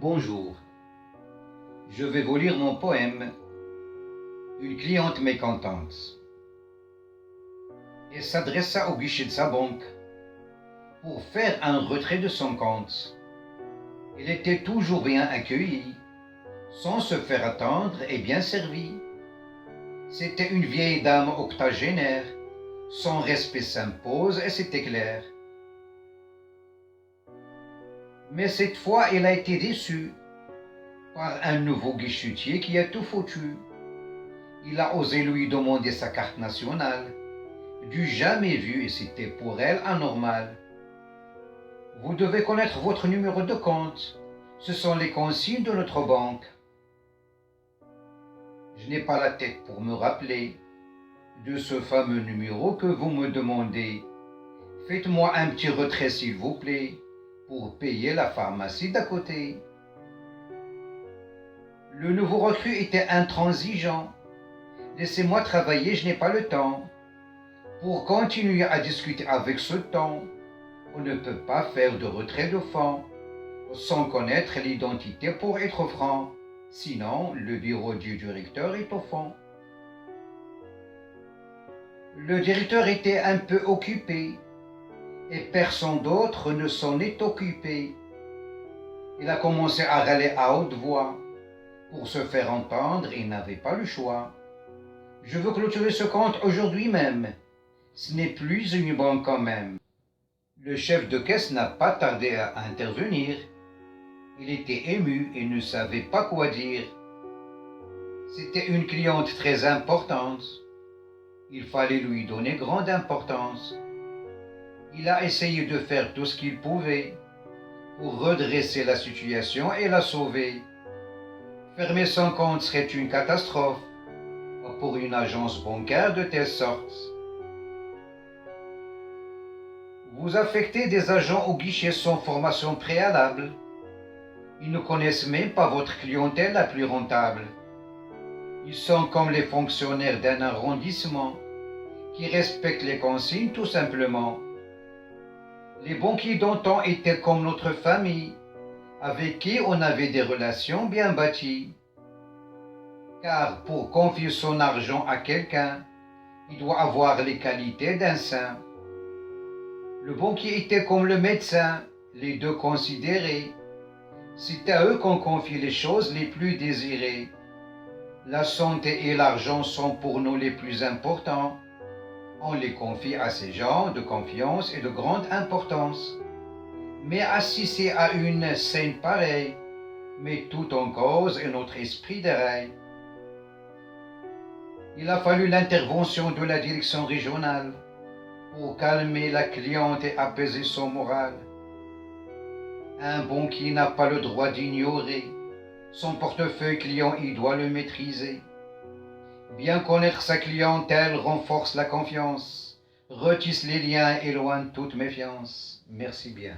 Bonjour, je vais vous lire mon poème Une cliente mécontente. Elle s'adressa au guichet de sa banque pour faire un retrait de son compte. Elle était toujours bien accueillie, sans se faire attendre et bien servie. C'était une vieille dame octogénaire, son respect s'impose et c'était clair. Mais cette fois, elle a été déçue par un nouveau guichetier qui a tout foutu. Il a osé lui demander sa carte nationale, du jamais vu et c'était pour elle anormal. Vous devez connaître votre numéro de compte, ce sont les consignes de notre banque. Je n'ai pas la tête pour me rappeler de ce fameux numéro que vous me demandez. Faites-moi un petit retrait s'il vous plaît, pour payer la pharmacie d'à côté. Le nouveau recrue était intransigeant. Laissez-moi travailler, je n'ai pas le temps. Pour continuer à discuter avec ce ton, on ne peut pas faire de retrait de fonds sans connaître l'identité pour être franc. Sinon, le bureau du directeur est au fond. Le directeur était un peu occupé et personne d'autre ne s'en est occupé. Il a commencé à râler à haute voix. Pour se faire entendre, il n'avait pas le choix. Je veux clôturer ce compte aujourd'hui même. Ce n'est plus une banque quand même. Le chef de caisse n'a pas tardé à intervenir. Il était ému et ne savait pas quoi dire. C'était une cliente très importante. Il fallait lui donner grande importance. Il a essayé de faire tout ce qu'il pouvait pour redresser la situation et la sauver. Fermer son compte serait une catastrophe pour une agence bancaire de telle sorte. Vous affectez des agents au guichet sans formation préalable. Ils ne connaissent même pas votre clientèle la plus rentable. Ils sont comme les fonctionnaires d'un arrondissement qui respectent les consignes tout simplement. Les banquiers d'antan étaient comme notre famille, avec qui on avait des relations bien bâties. Car pour confier son argent à quelqu'un, il doit avoir les qualités d'un saint. Le banquier était comme le médecin, les deux considérés. C'est à eux qu'on confie les choses les plus désirées. La santé et l'argent sont pour nous les plus importants. On les confie à ces gens de confiance et de grande importance. Mais assister à une scène pareille met tout en cause et notre esprit déraille. Il a fallu l'intervention de la direction régionale pour calmer la cliente et apaiser son moral. Un banquier n'a pas le droit d'ignorer son portefeuille client, il doit le maîtriser. Bien connaître sa clientèle renforce la confiance, retisse les liens, éloigne toute méfiance. Merci bien.